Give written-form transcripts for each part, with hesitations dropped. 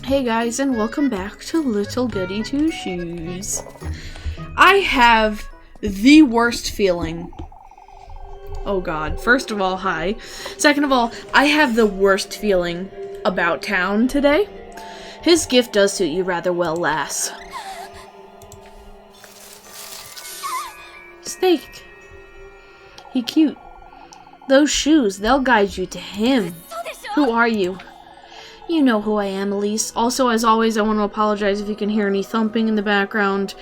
Hey guys, and welcome back to Little Goody Two Shoes. I have the worst feeling. Oh god. First of all, hi. Second of all, I have the worst feeling about town today. His gift does suit you rather well, lass. Snake. He cute. Those shoes, they'll guide you to him. Who are you? You know who I am, Elise. Also, as always, I want to apologize if you can hear any thumping in the background.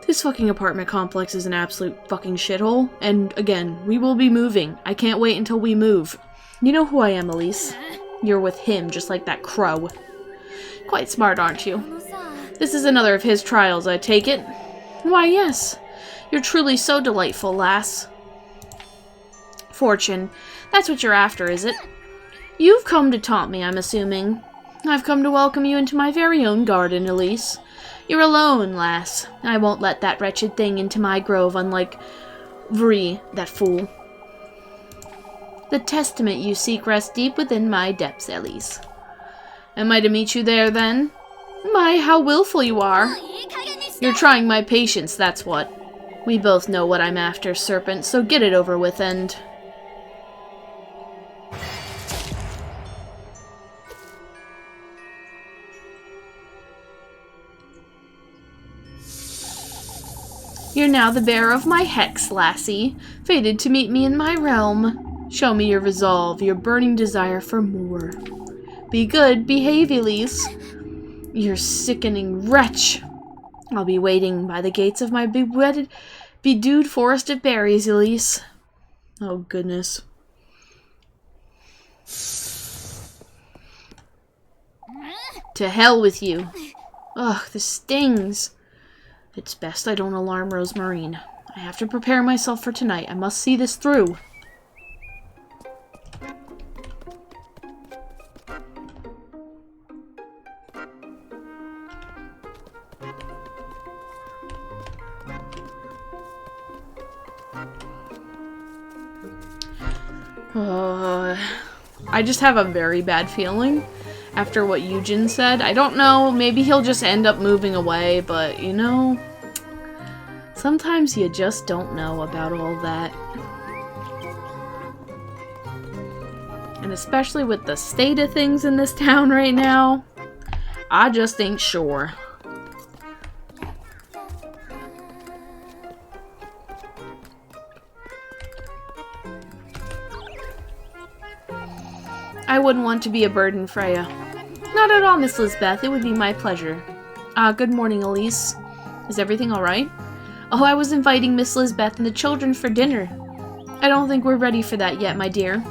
This fucking apartment complex is an absolute fucking shithole. And again, we will be moving. I can't wait until we move. You know who I am, Elise. You're with him, just like that crow. Quite smart, aren't you? This is another of his trials, I take it. Why, yes. You're truly so delightful, lass. Fortune. That's what you're after, is it? You've come to taunt me, I'm assuming. I've come to welcome you into my very own garden, Elise. You're alone, lass. I won't let that wretched thing into my grove, unlike Vri, that fool. The testament you seek rests deep within my depths, Elise. Am I to meet you there, then? My, how willful you are. You're trying my patience, that's what. We both know what I'm after, serpent, so get it over with and... You're now the bearer of my hex, lassie, fated to meet me in my realm. Show me your resolve, your burning desire for more. Be good, behave, Elise. You sickening wretch. I'll be waiting by the gates of my bedewed forest of berries, Elise. Oh, goodness. To hell with you. Ugh, this stings. It's best I don't alarm Rosemarine. I have to prepare myself for tonight. I must see this through. I just have a very bad feeling after what Vgen said. I don't know, maybe he'll just end up moving away, but you know, sometimes you just don't know about all that. And especially with the state of things in this town right now, I just ain't sure. I wouldn't want to be a burden, Freya. Not at all, Miss Lisbeth. It would be my pleasure. Good morning, Elise. Is everything alright? Oh, I was inviting Miss Lisbeth and the children for dinner. I don't think we're ready for that yet, my dear.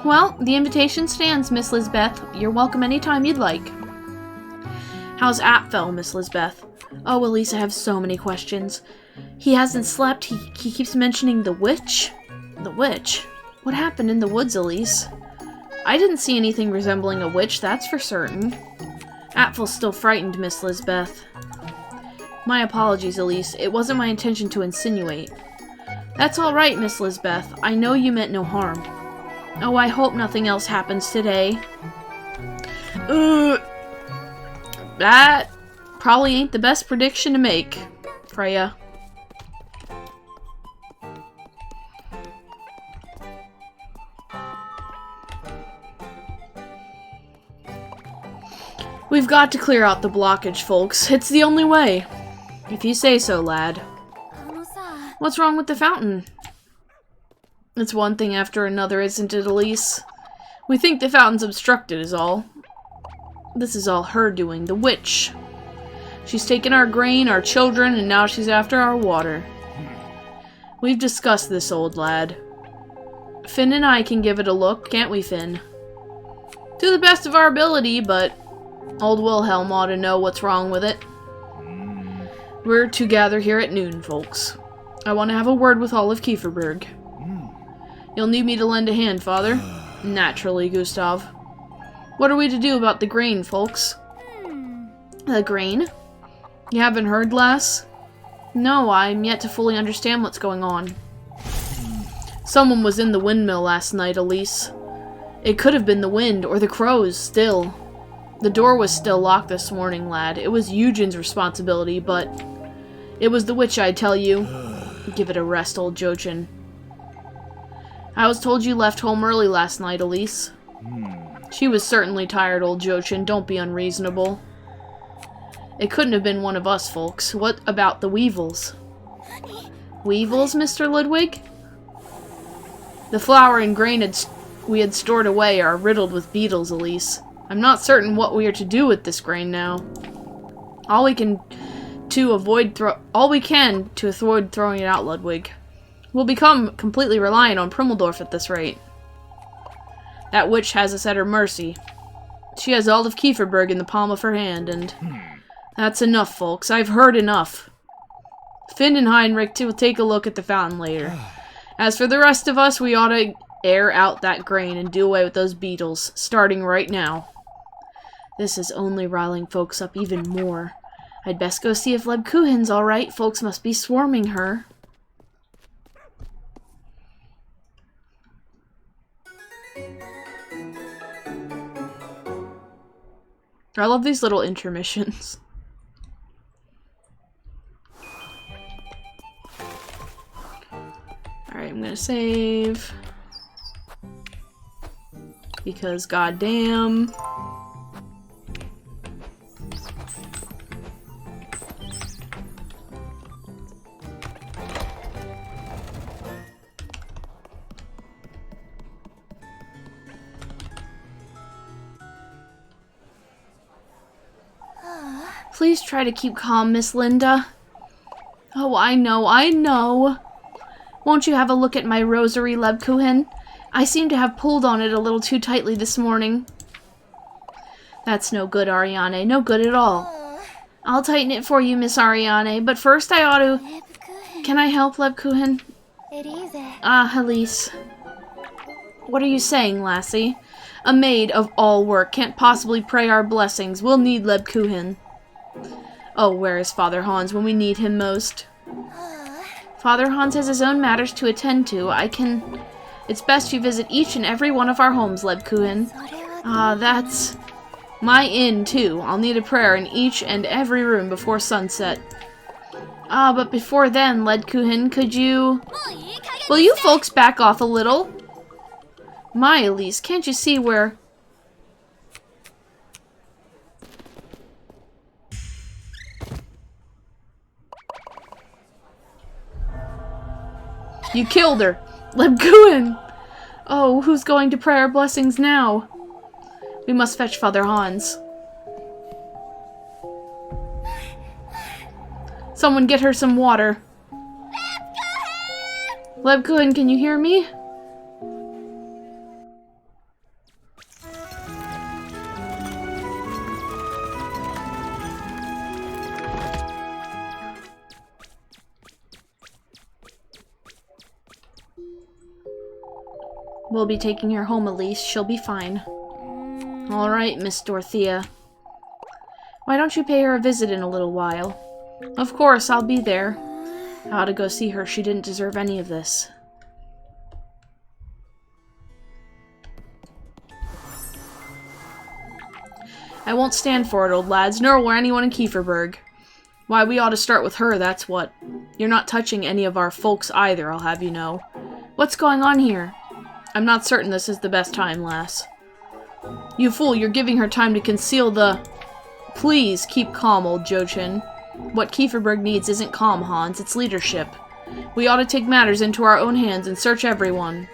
Well, the invitation stands, Miss Lisbeth. You're welcome anytime you'd like. How's Apfel, Miss Lisbeth? Oh, Elise, I have so many questions. He hasn't slept. He keeps mentioning the witch. The witch? What happened in the woods, Elise? I didn't see anything resembling a witch, that's for certain. Apfel's still frightened, Miss Lisbeth. My apologies, Elise. It wasn't my intention to insinuate. That's all right, Miss Lisbeth. I know you meant no harm. Oh, I hope nothing else happens today. That probably ain't the best prediction to make, Freya. We've got to clear out the blockage, folks. It's the only way. If you say so, lad. What's wrong with the fountain? It's one thing after another, isn't it, Elise? We think the fountain's obstructed is all. This is all her doing, the witch. She's taken our grain, our children, and now she's after our water. We've discussed this, old lad. Finn and I can give it a look, can't we, Finn? To the best of our ability, but... Old Wilhelm ought to know what's wrong with it. We're to gather here at noon, folks. I want to have a word with all of Kieferberg. You'll need me to lend a hand, Father. Naturally, Gustav. What are we to do about the grain, folks? The grain? You haven't heard, lass? No, I'm yet to fully understand what's going on. Someone was in the windmill last night, Elise. It could have been the wind, or the crows, still. The door was still locked this morning, lad. It was Eugen's responsibility, but it was the witch, I tell you. Give it a rest, old Jochin. I was told you left home early last night, Elise. She was certainly tired, old Jochin. Don't be unreasonable. It couldn't have been one of us, folks. What about the weevils? Weevils, Mr. Ludwig? The flour and grain we had stored away are riddled with beetles, Elise. I'm not certain what we are to do with this grain now. All we can to avoid throwing it out, Ludwig. We'll become completely reliant on Primmeldorf at this rate. That witch has us at her mercy. She has all of Kieferberg in the palm of her hand, and that's enough, folks. I've heard enough. Finn and Heinrich will take a look at the fountain later. As for the rest of us, we ought to air out that grain and do away with those beetles, starting right now. This is only riling folks up even more. I'd best go see if Lebkuchen's all right. Folks must be swarming her. I love these little intermissions. Alright, I'm gonna save. Because goddamn. Please try to keep calm, Miss Linda. Oh, I know. Won't you have a look at my rosary, Lebkuchen? I seem to have pulled on it a little too tightly this morning. That's no good, Ariane. No good at all. I'll tighten it for you, Miss Ariane, but first I ought to... Can I help, Lebkuchen? Elise. What are you saying, lassie? A maid of all work can't possibly pray our blessings. We'll need Lebkuchen. Oh, where is Father Hans when we need him most? Father Hans has his own matters to attend to. It's best you visit each and every one of our homes, Lebkuchen. That's... my inn, too. I'll need a prayer in each and every room before sunset. But before then, Lebkuchen, could you... Will you folks back off a little? My, Elise, can't you see where... You killed her! Lebkuchen! Oh, who's going to pray our blessings now? We must fetch Father Hans. Someone get her some water. Lebkuchen, can you hear me? We'll be taking her home, Elise. She'll be fine. All right, Miss Dorothea. Why don't you pay her a visit in a little while? Of course, I'll be there. I ought to go see her. She didn't deserve any of this. I won't stand for it, old lads, nor will anyone in Kieferberg. Why, we ought to start with her, that's what. You're not touching any of our folks either, I'll have you know. What's going on here? I'm not certain this is the best time, lass. You fool, you're giving her time to conceal the... Please, keep calm, old Jochin. What Kieferberg needs isn't calm, Hans, it's leadership. We ought to take matters into our own hands and search everyone.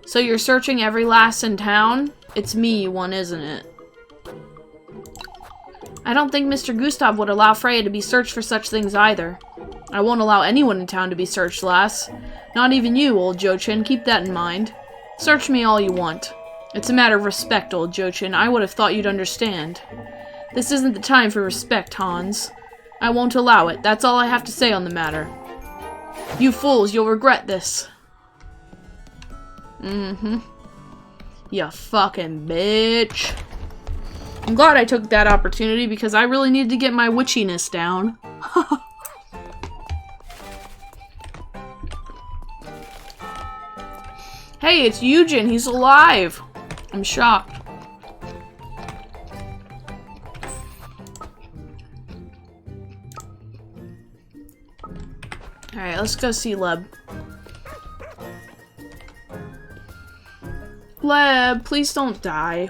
So you're searching every lass in town? It's me you want, isn't it? I don't think Mr. Gustav would allow Freya to be searched for such things either. I won't allow anyone in town to be searched, lass. Not even you, old Jochin. Keep that in mind. Search me all you want. It's a matter of respect, old Jochin. I would have thought you'd understand. This isn't the time for respect, Hans. I won't allow it. That's all I have to say on the matter. You fools, you'll regret this. You fucking bitch. I'm glad I took that opportunity because I really needed to get my witchiness down. Hey, it's Eugen. He's alive. I'm shocked. Alright, let's go see Leb. Leb, please don't die.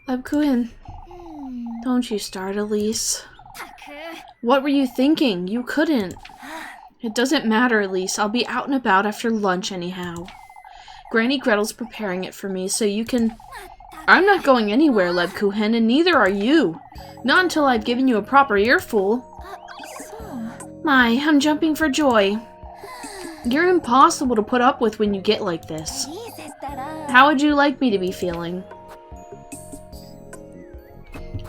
Lebkuchen. Don't you start, Elise. What were you thinking? You couldn't. It doesn't matter, Elise. I'll be out and about after lunch anyhow. Granny Gretel's preparing it for me, so you can... I'm not going anywhere, Lebkuchen, and neither are you. Not until I've given you a proper earful. My, I'm jumping for joy. You're impossible to put up with when you get like this. How would you like me to be feeling?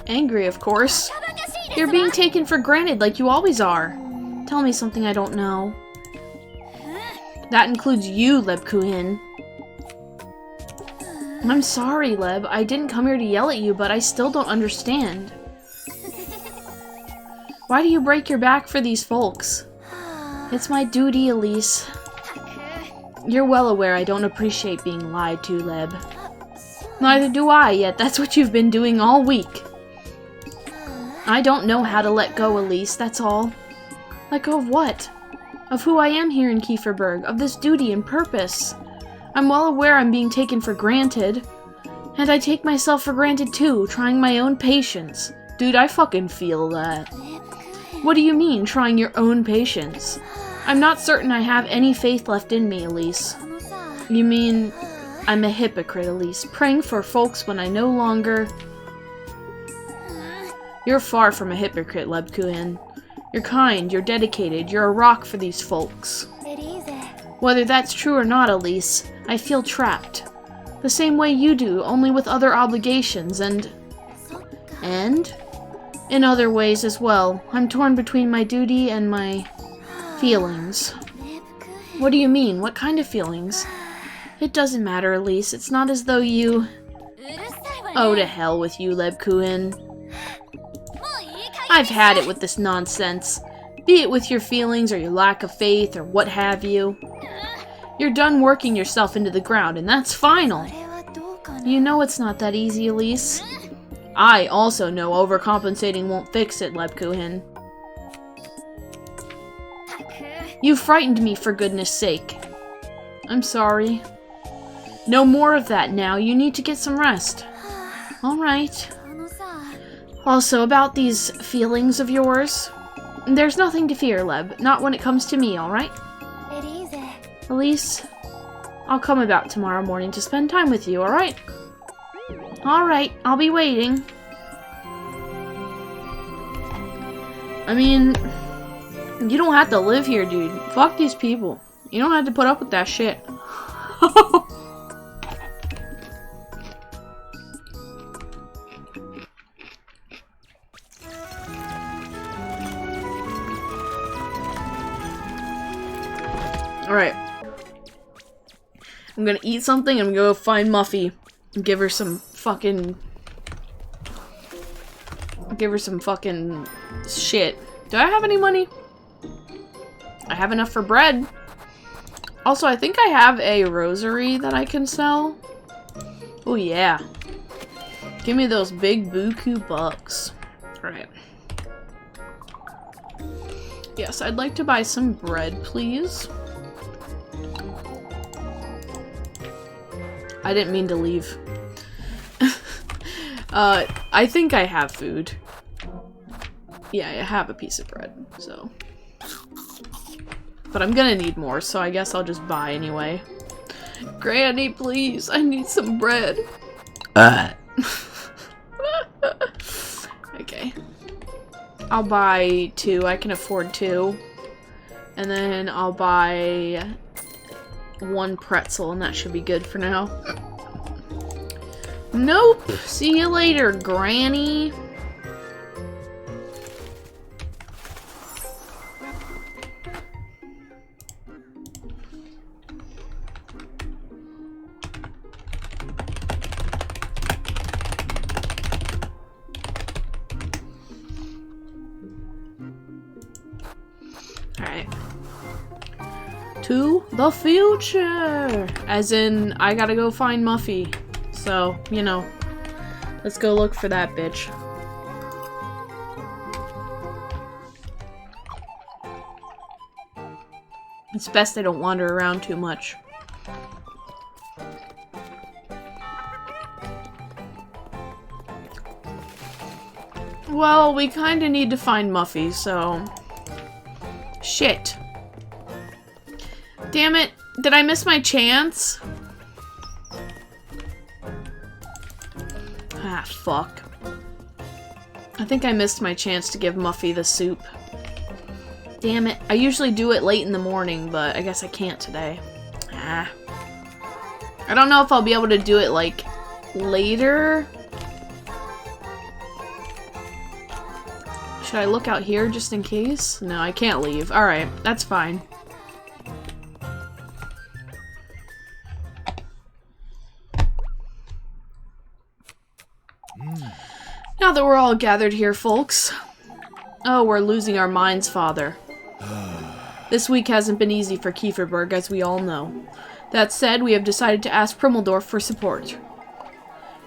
Angry, of course. You're being taken for granted like you always are. Tell me something I don't know. That includes you, Lebkuchen. I'm sorry, Leb. I didn't come here to yell at you, but I still don't understand. Why do you break your back for these folks? It's my duty, Elise. You're well aware I don't appreciate being lied to, Leb. Neither do I, yet that's what you've been doing all week. I don't know how to let go, Elise, that's all. Let go of what? Of who I am here in Kieferberg, of this duty and purpose. I'm well aware I'm being taken for granted. And I take myself for granted too, trying my own patience. Dude, I fucking feel that. What do you mean, trying your own patience? I'm not certain I have any faith left in me, Elise. You mean, I'm a hypocrite, Elise, praying for folks when I no longer... You're far from a hypocrite, Lebkuchen. You're kind, you're dedicated, you're a rock for these folks. Whether that's true or not, Elise, I feel trapped. The same way you do, only with other obligations, and... In other ways as well. I'm torn between my duty and my... feelings. What do you mean? What kind of feelings? It doesn't matter, Elise. It's not as though you... Oh, to hell with you, Lebkuchen. I've had it with this nonsense. Be it with your feelings or your lack of faith or what have you. You're done working yourself into the ground, and that's final. You know it's not that easy, Elise. I also know overcompensating won't fix it, Lebkuchen. You frightened me, for goodness sake. I'm sorry. No more of that now. You need to get some rest. Alright. Also, about these feelings of yours, there's nothing to fear, Leb. Not when it comes to me, alright? Elise, I'll come about tomorrow morning to spend time with you, alright? Alright, I'll be waiting. I mean, you don't have to live here, dude. Fuck these people. You don't have to put up with that shit. Alright. I'm gonna eat something and I'm gonna go find Muffy and give her some fucking shit. Do I have any money? I have enough for bread. Also, I think I have a rosary that I can sell. Oh yeah. Give me those big buku bucks. Alright. Yes, I'd like to buy some bread, please. I didn't mean to leave. I think I have food. Yeah, I have a piece of bread, so. But I'm gonna need more, so I guess I'll just buy anyway. Granny, please, I need some bread. Okay. I'll buy 2, I can afford 2. And then I'll buy 1 pretzel, and that should be good for now. Nope! See you later, Granny! to the future. As in, I gotta go find Muffy. So, you know, let's go look for that bitch. It's best I don't wander around too much. Well, we kinda need to find Muffy, so... Shit. Damn it. Did I miss my chance? Ah, fuck. I think I missed my chance to give Muffy the soup. Damn it. I usually do it late in the morning, but I guess I can't today. Ah. I don't know if I'll be able to do it, like, later. Should I look out here just in case? No, I can't leave. Alright, that's fine. Now that we're all gathered here, folks. Oh, we're losing our minds, Father. This week hasn't been easy for Kieferberg, as we all know. That said, we have decided to ask Primmeldorf for support.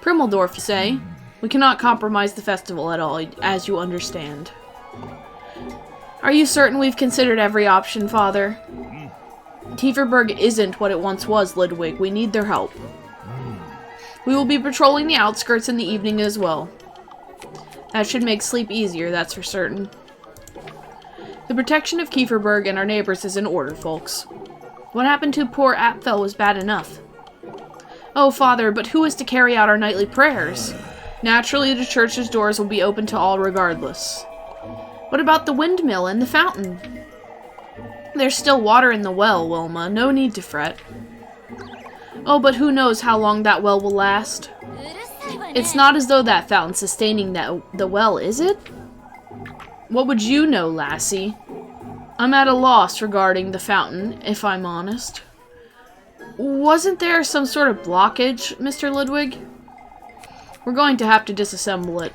Primmeldorf, you say? We cannot compromise the festival at all, as you understand. Are you certain we've considered every option, Father? Kieferberg isn't what it once was, Ludwig. We need their help. We will be patrolling the outskirts in the evening as well. That should make sleep easier, that's for certain. The protection of Kieferberg and our neighbors is in order, folks. What happened to poor Apfel was bad enough. Oh, Father, but who is to carry out our nightly prayers? Naturally, the church's doors will be open to all regardless. What about the windmill and the fountain? There's still water in the well, Wilma. No need to fret. Oh, but who knows how long that well will last? It's not as though that fountain's sustaining the well, is it? What would you know, lassie? I'm at a loss regarding the fountain, if I'm honest. Wasn't there some sort of blockage, Mr. Ludwig? We're going to have to disassemble it.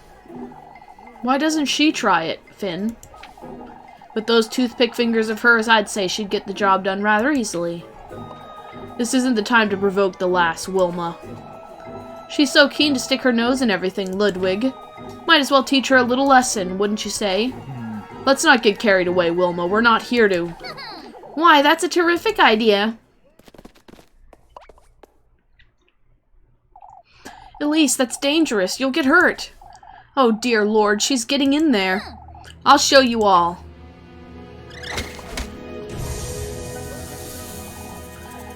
Why doesn't she try it, Finn? With those toothpick fingers of hers, I'd say she'd get the job done rather easily. This isn't the time to provoke the lass, Wilma. She's so keen to stick her nose in everything, Ludwig. Might as well teach her a little lesson, wouldn't you say? Let's not get carried away, Wilma. We're not here to... Why, that's a terrific idea. Elise, that's dangerous. You'll get hurt. Oh, dear Lord, she's getting in there. I'll show you all.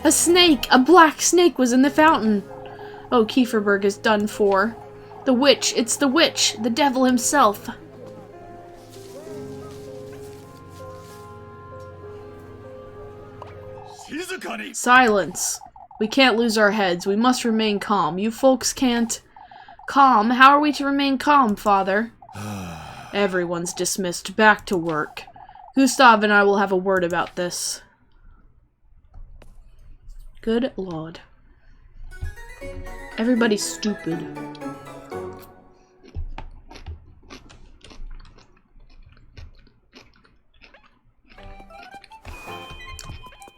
A snake! A black snake was in the fountain. Oh, Kieferberg is done for. The witch! It's the witch! The devil himself! Silence! We can't lose our heads. We must remain calm. You folks can't... Calm? How are we to remain calm, Father? Everyone's dismissed. Back to work. Gustav and I will have a word about this. Good Lord. Everybody's stupid.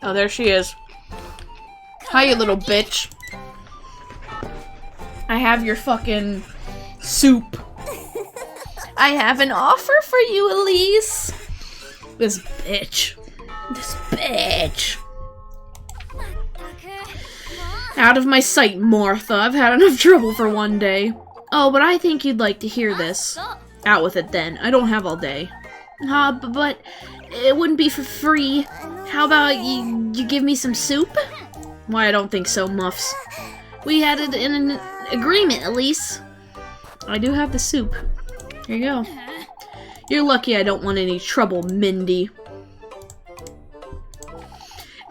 Oh, there she is. Hi, you little bitch. I have your fucking soup. I have an offer for you, Elise. This bitch. This bitch. Out of my sight, Martha. I've had enough trouble for one day. Oh, but I think you'd like to hear this. Out with it, then. I don't have all day. But it wouldn't be for free. How about you give me some soup? Why, I don't think so, Muffs. We had it in an agreement, Elise. I do have the soup. Here you go. You're lucky I don't want any trouble, Mindy.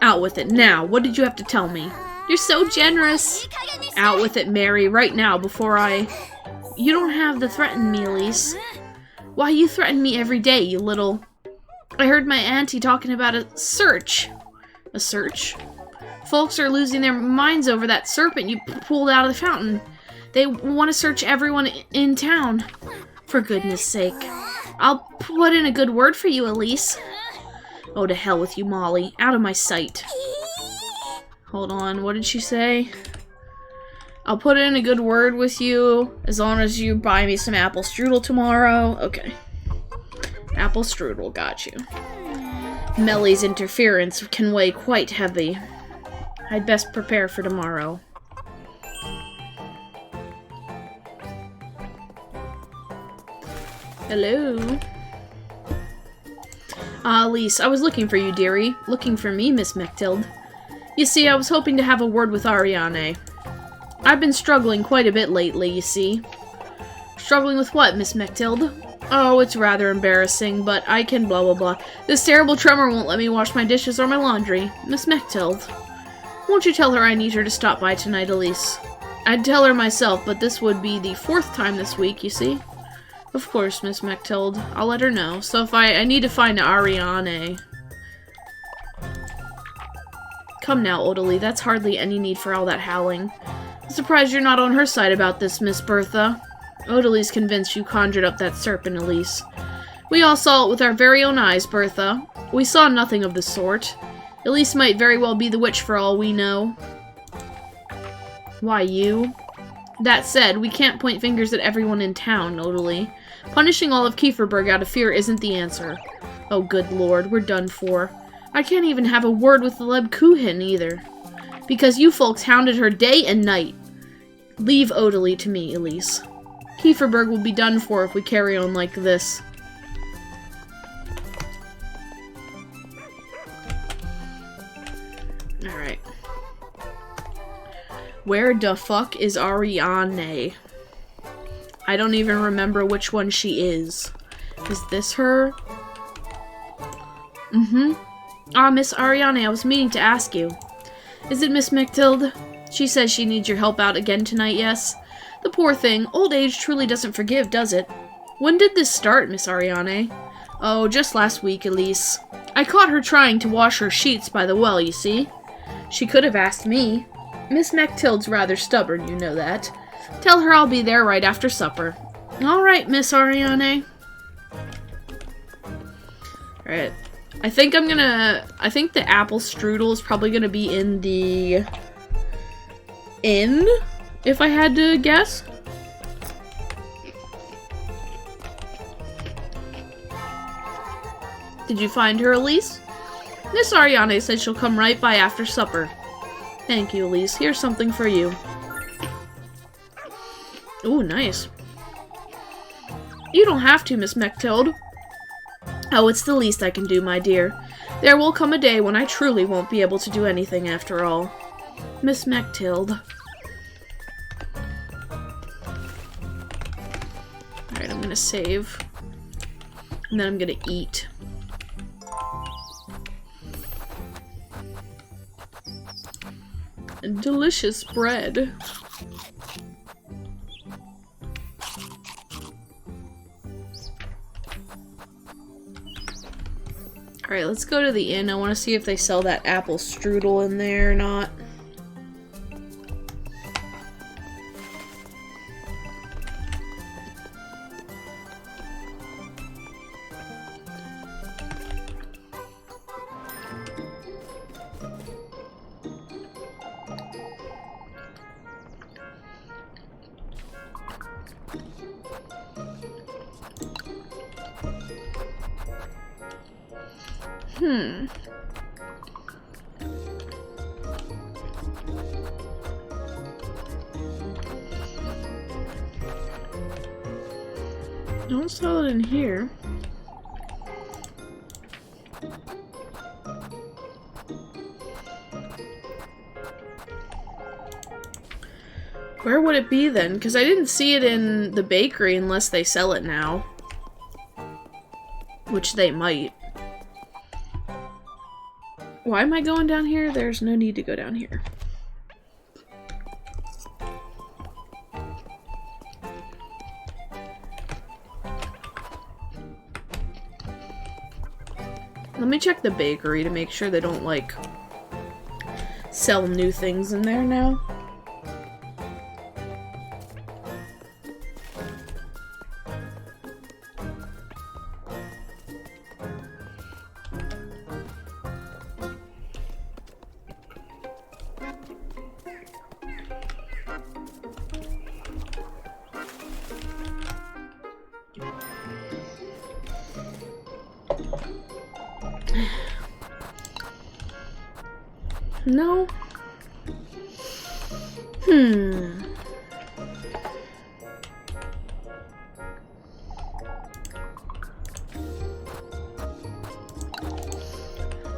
Out with it now. What did you have to tell me? You're so generous. Out with it, Mary, right now, before I... You don't have to threaten me, Elise. Why, you threaten me every day, you little... I heard my auntie talking about a search. A search? Folks are losing their minds over that serpent you pulled out of the fountain. They want to search everyone in town. For goodness sake. I'll put in a good word for you, Elise. Oh, to hell with you, Molly. Out of my sight. Hold on, what did she say? I'll put in a good word with you as long as you buy me some apple strudel tomorrow. Okay. Apple strudel, got you. Melly's interference can weigh quite heavy. I'd best prepare for tomorrow. Hello? Elise, I was looking for you, dearie. Looking for me, Miss Mechtild. You see, I was hoping to have a word with Ariane. I've been struggling quite a bit lately, you see. Struggling with what, Miss Mechtild? Oh, it's rather embarrassing, but I can blah blah blah. This terrible tremor won't let me wash my dishes or my laundry. Miss Mechtild, won't you tell her I need her to stop by tonight, Elise? I'd tell her myself, but this would be the 4th time this week, you see. Of course, Miss Mechtild. I'll let her know. So if I need to find Ariane. Come now, Odalie, that's hardly any need for all that howling. I'm surprised you're not on her side about this, Miss Bertha. Odalie's convinced you conjured up that serpent, Elise. We all saw it with our very own eyes, Bertha. We saw nothing of the sort. Elise might very well be the witch for all we know. Why, you? That said, we can't point fingers at everyone in town, Odalie. Punishing all of Kieferberg out of fear isn't the answer. Oh, good lord, we're done for. I can't even have a word with the Lebkuchen either. Because you folks hounded her day and night. Leave Odalie to me, Elise. Kieferberg will be done for if we carry on like this. Alright. Where the fuck is Ariane? I don't even remember which one she is. Is this her? Mm-hmm. Ah, Miss Ariane, I was meaning to ask you. Is it Miss Mechtild? She says she needs your help out again tonight, yes? The poor thing. Old age truly doesn't forgive, does it? When did this start, Miss Ariane? Oh, just last week, Elise. I caught her trying to wash her sheets by the well, you see. She could have asked me. Miss Mechtild's rather stubborn, you know that. Tell her I'll be there right after supper. All right, Miss Ariane. Alright. I think the apple strudel is probably gonna be in the inn, if I had to guess. Did you find her, Elise? Miss Ariane said she'll come right by after supper. Thank you, Elise. Here's something for you. Ooh, nice. You don't have to, Miss Mechtild. Oh, it's the least I can do, my dear. There will come a day when I truly won't be able to do anything after all. Miss Mechtild. Alright, I'm gonna save. And then I'm gonna eat. Delicious bread. Alright, let's go to the inn. I want to see if they sell that apple strudel in there or not. Don't sell it in here. Where would it be then? Because I didn't see it in the bakery unless they sell it now. Which they might. Why am I going down here? There's no need to go down here. Let me check the bakery to make sure they don't, like, sell new things in there now. No?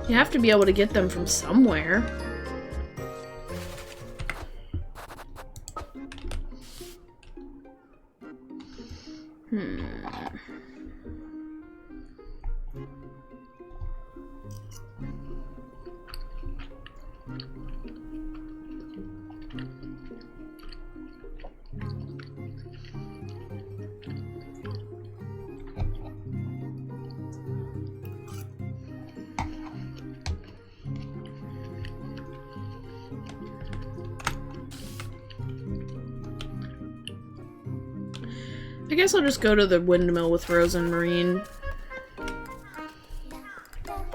You have to be able to get them from somewhere. I guess I'll just go to the windmill with Rose and Marine.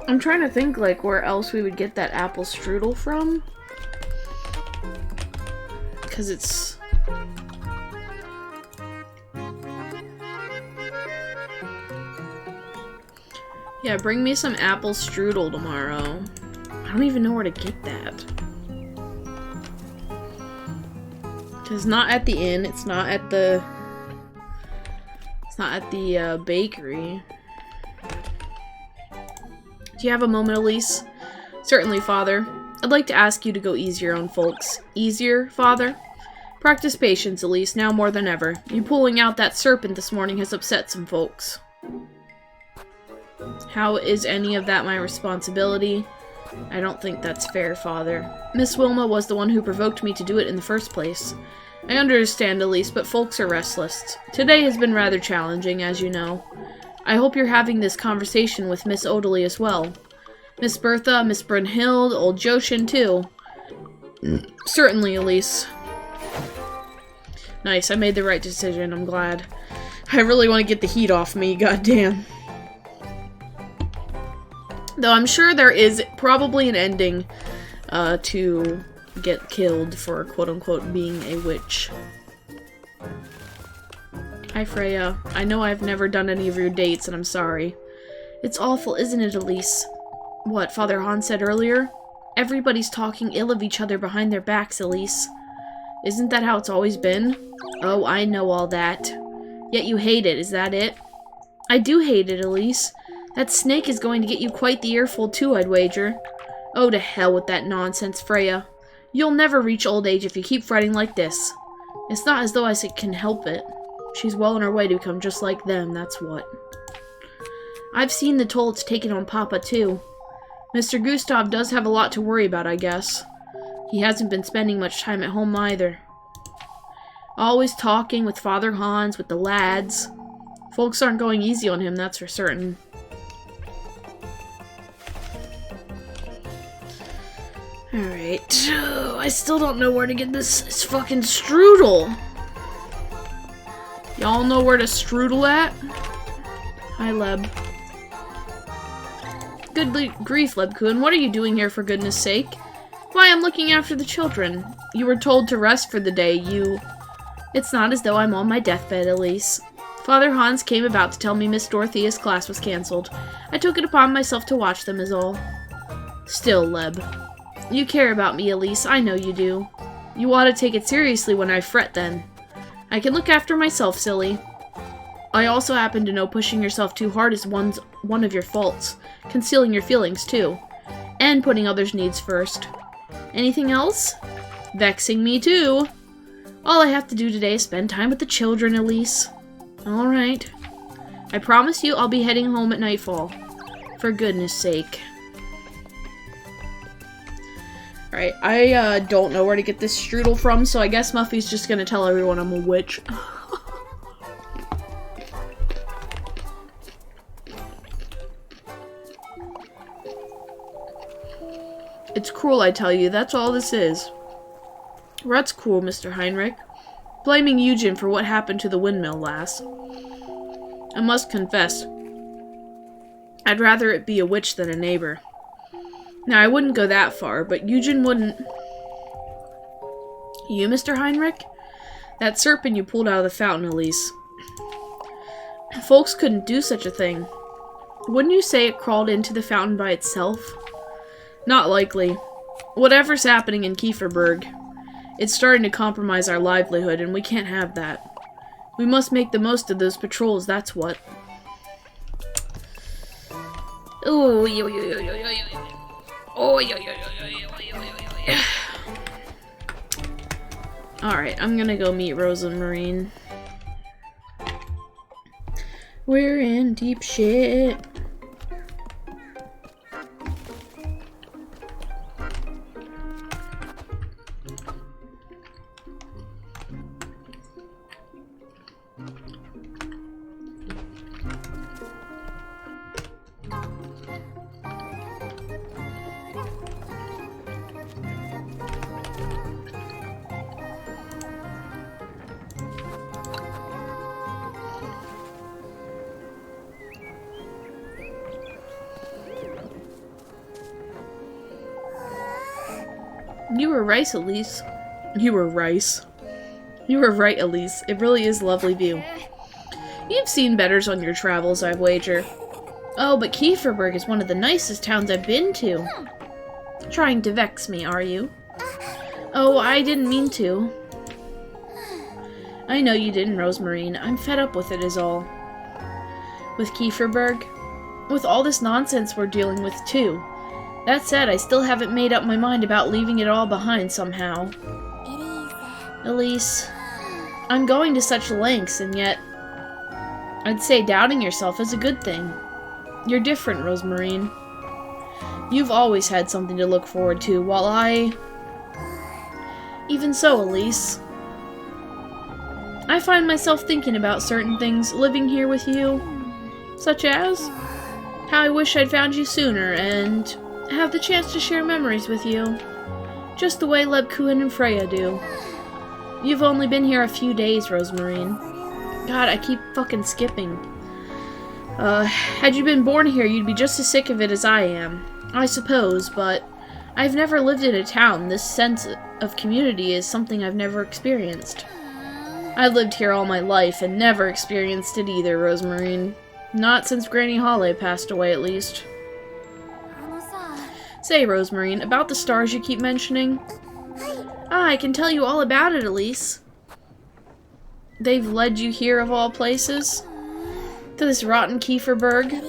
I'm trying to think, like, where else we would get that apple strudel from. Because it's... Yeah, bring me some apple strudel tomorrow. I don't even know where to get that. It's not at the inn, it's not at the bakery. Do you have a moment, Elise? Certainly, Father. I'd like to ask you to go easier on folks. Easier, Father? Practice patience, Elise, now more than ever. You pulling out that serpent this morning has upset some folks. How is any of that my responsibility? I don't think that's fair, Father. Miss Wilma was the one who provoked me to do it in the first place. I understand, Elise, but folks are restless. Today has been rather challenging, as you know. I hope you're having this conversation with Miss Odalie as well. Miss Bertha, Miss Brunhild, old Joshin, too. Certainly, Elise. Nice, I made the right decision, I'm glad. I really want to get the heat off me, goddamn. Though I'm sure there is probably an ending to get killed for quote-unquote being a witch. Hi, Freya. I know I've never done any of your dates, and I'm sorry. It's awful, isn't it, Elise? What Father Han said earlier? Everybody's talking ill of each other behind their backs, Elise. Isn't that how it's always been? Oh, I know all that. Yet you hate it, is that it? I do hate it, Elise. That snake is going to get you quite the earful too, I'd wager. Oh, to hell with that nonsense, Freya. You'll never reach old age if you keep fretting like this. It's not as though I can help it. She's well on her way to become just like them, that's what. I've seen the toll it's taken on Papa, too. Mr. Gustav does have a lot to worry about, I guess. He hasn't been spending much time at home either. Always talking with Father Hans, with the lads. Folks aren't going easy on him, that's for certain. Alright. I still don't know where to get this fucking strudel. Y'all know where to strudel at? Hi, Leb. Good grief, Lebkuhn. What are you doing here, for goodness sake? Why, I'm looking after the children. You were told to rest for the day, It's not as though I'm on my deathbed, Elise. Father Hans came about to tell me Miss Dorothea's class was cancelled. I took it upon myself to watch them is all. Still, Leb. You care about me, Elise. I know you do. You ought to take it seriously when I fret, then. I can look after myself, silly. I also happen to know pushing yourself too hard is one of your faults. Concealing your feelings, too. And putting others' needs first. Anything else? Vexing me, too. All I have to do today is spend time with the children, Elise. Alright. I promise you I'll be heading home at nightfall. For goodness sake. Alright, I don't know where to get this strudel from, so I guess Muffy's just gonna tell everyone I'm a witch. It's cruel, I tell you. That's all this is. That's cruel, Mr. Heinrich. Blaming Eugen for what happened to the windmill, lass. I must confess, I'd rather it be a witch than a neighbor. Now, I wouldn't go that far, but Eugen wouldn't... You, Mr. Heinrich? That serpent you pulled out of the fountain, Elise. Folks couldn't do such a thing. Wouldn't you say it crawled into the fountain by itself? Not likely. Whatever's happening in Kieferberg, it's starting to compromise our livelihood, and we can't have that. We must make the most of those patrols, that's what. Ooh, Alright, I'm gonna go meet Rosa Marine. We're in deep shit. You were right, Elise. You were right. You were right, Elise. It really is a lovely view. You've seen betters on your travels, I wager. Oh, but Kieferberg is one of the nicest towns I've been to. Trying to vex me, are you? Oh, I didn't mean to. I know you didn't, Rosemarine. I'm fed up with it is all. With Kieferberg? With all this nonsense we're dealing with, too. That said, I still haven't made up my mind about leaving it all behind somehow. Elise, I'm going to such lengths, and yet I'd say doubting yourself is a good thing. You're different, Rosemarine. You've always had something to look forward to, while I... Even so, Elise. I find myself thinking about certain things living here with you, such as how I wish I'd found you sooner, and have the chance to share memories with you, just the way Lebkuin and Freya do. You've only been here a few days, Rosemarine. God, I keep fucking skipping. Had you been born here, you'd be just as sick of it as I am, I suppose, but I've never lived in a town. This sense of community is something I've never experienced. I lived here all my life and never experienced it either, Rosemarine. Not since Granny Holly passed away, at least. Say, Rosemarine, about the stars you keep mentioning? Ah, I can tell you all about it, Elise. They've led you here, of all places? To this rotten Kieferberg?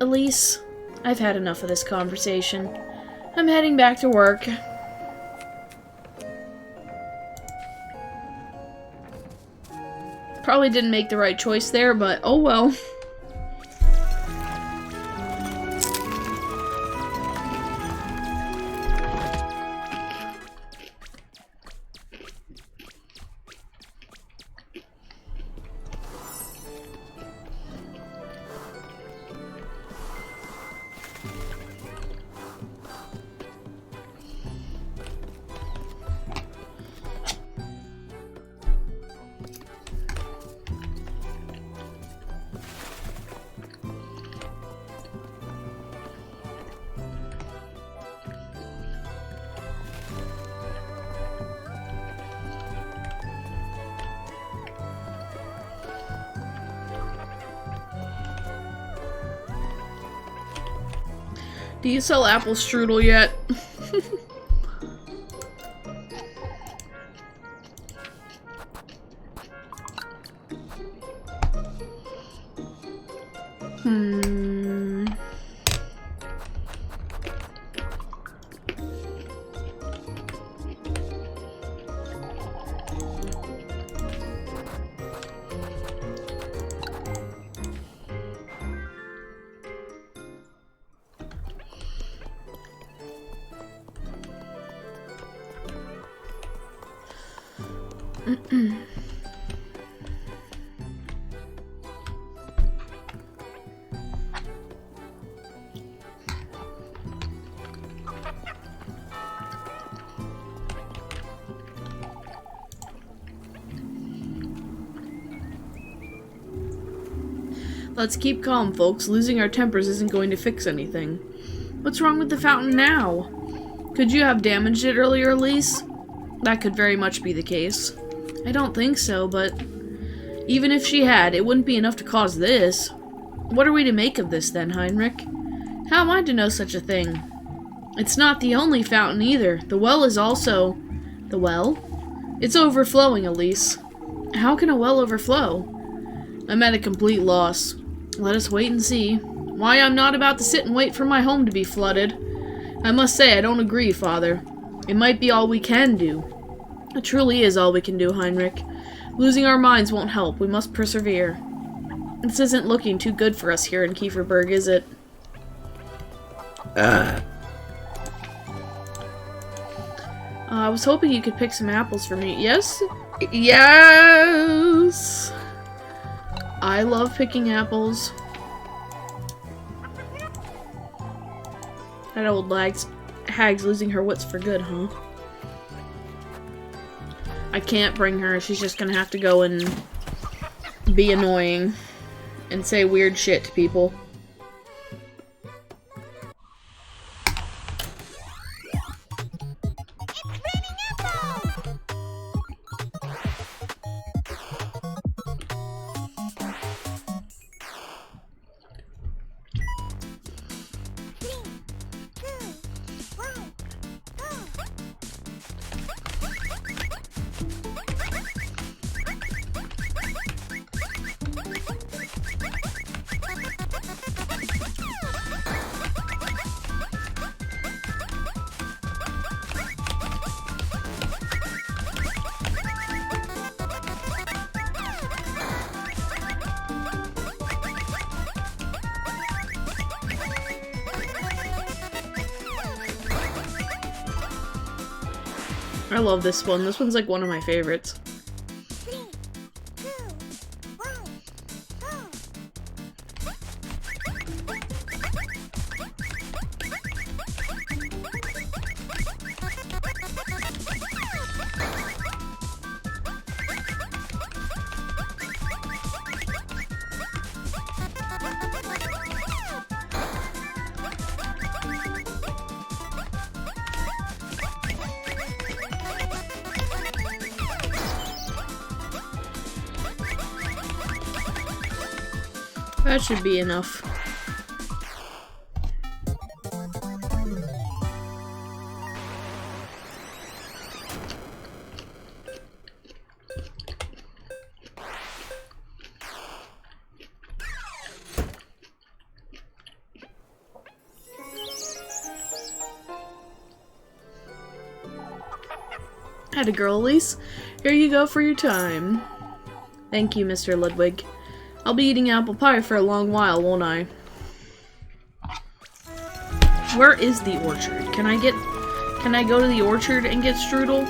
Elise, I've had enough of this conversation. I'm heading back to work. Probably didn't make the right choice there, but oh well. Do you sell apple strudel yet? Let's keep calm, folks. Losing our tempers isn't going to fix anything. What's wrong with the fountain now? Could you have damaged it earlier, Elise? That could very much be the case. I don't think so, but even if she had, it wouldn't be enough to cause this. What are we to make of this, then, Heinrich? How am I to know such a thing? It's not the only fountain either. The well is also... The well? It's overflowing, Elise. How can a well overflow? I'm at a complete loss. Let us wait and see. Why, I'm not about to sit and wait for my home to be flooded. I must say, I don't agree, Father. It might be all we can do. It truly is all we can do, Heinrich. Losing our minds won't help. We must persevere. This isn't looking too good for us here in Kieferberg, is it? I was hoping you could pick some apples for me. Yes? Yes! I love picking apples. That old hag's losing her wits for good, huh? I can't bring her. She's just gonna have to go and be annoying and say weird shit to people. I love this one. This one's like one of my favorites. That should be enough. Atta girl, Elise. Here you go for your time. Thank you, Mr. Ludwig. I'll be eating apple pie for a long while, won't I? Where is the orchard? Can I go to the orchard and get strudel?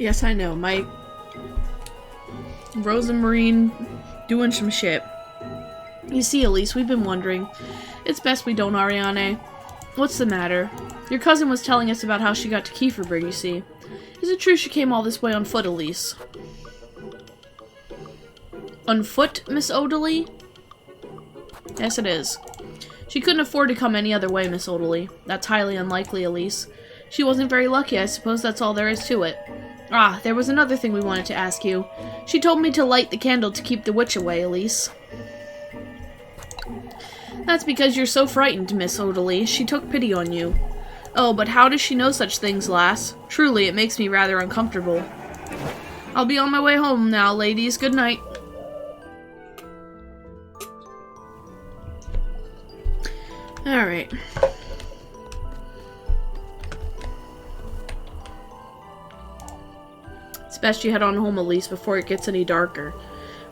Yes, I know. My Rosamarine doing some shit. You see, Elise, we've been wondering. It's best we don't, Ariane. What's the matter? Your cousin was telling us about how she got to Kieferberg, you see. Is it true she came all this way on foot, Elise? On foot, Miss Odalie? Yes, it is. She couldn't afford to come any other way, Miss Odalie. That's highly unlikely, Elise. She wasn't very lucky, I suppose that's all there is to it. Ah, there was another thing we wanted to ask you. She told me to light the candle to keep the witch away, Elise. That's because you're so frightened, Miss Odalie. She took pity on you. Oh, but how does she know such things, lass? Truly, it makes me rather uncomfortable. I'll be on my way home now, ladies. Good night. Alright. It's best you head on home, Elise, before it gets any darker.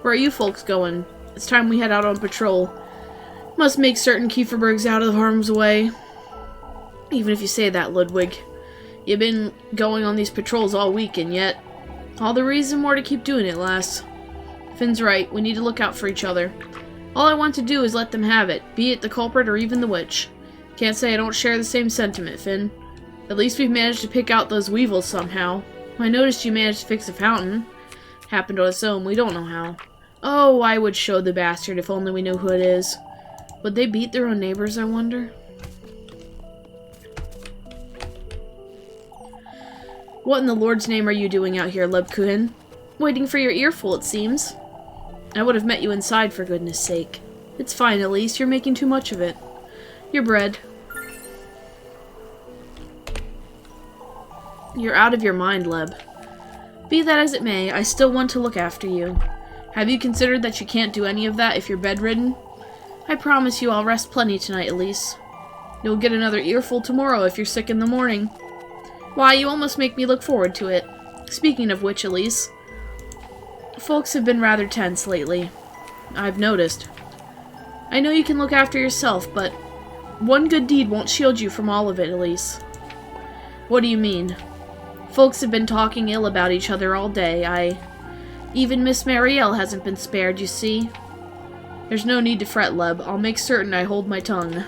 Where are you folks going? It's time we head out on patrol. Must make certain Kieferberg's out of harm's way. Even if you say that, Ludwig. You've been going on these patrols all week, and yet... all the reason more to keep doing it, lass. Finn's right. We need to look out for each other. All I want to do is let them have it, be it the culprit or even the witch. Can't say I don't share the same sentiment, Finn. At least we've managed to pick out those weevils somehow. I noticed you managed to fix a fountain. Happened on its own, we don't know how. Oh, I would show the bastard if only we knew who it is. Would they beat their own neighbors, I wonder? What in the Lord's name are you doing out here, Lebkuchen? Waiting for your earful, it seems. I would have met you inside, for goodness sake. It's fine, Elise. You're making too much of it. Your bread. You're out of your mind, Leb. Be that as it may, I still want to look after you. Have you considered that you can't do any of that if you're bedridden? I promise you I'll rest plenty tonight, Elise. You'll get another earful tomorrow if you're sick in the morning. Why, you almost make me look forward to it. Speaking of which, Elise, folks have been rather tense lately. I've noticed. I know you can look after yourself, but one good deed won't shield you from all of it, Elise. What do you mean? Folks have been talking ill about each other all day. Even Miss Marielle hasn't been spared, you see. There's no need to fret, Leb. I'll make certain I hold my tongue.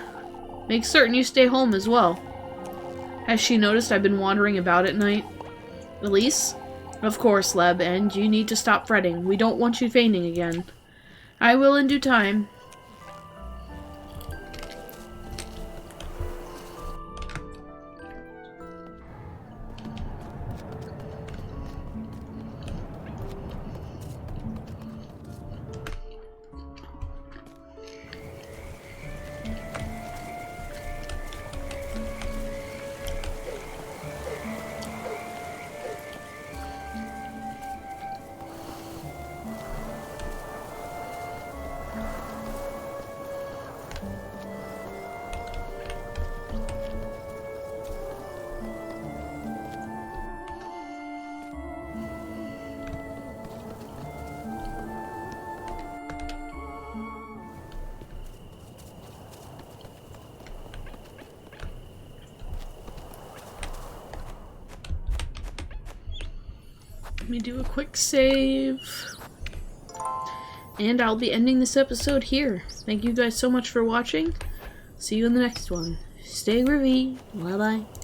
Make certain you stay home as well. Has she noticed I've been wandering about at night? Elise? Of course, Leb, and you need to stop fretting. We don't want you fainting again. I will in due time. Let me do a quick save. And I'll be ending this episode here. Thank you guys so much for watching. See you in the next one. Stay groovy. Bye-bye.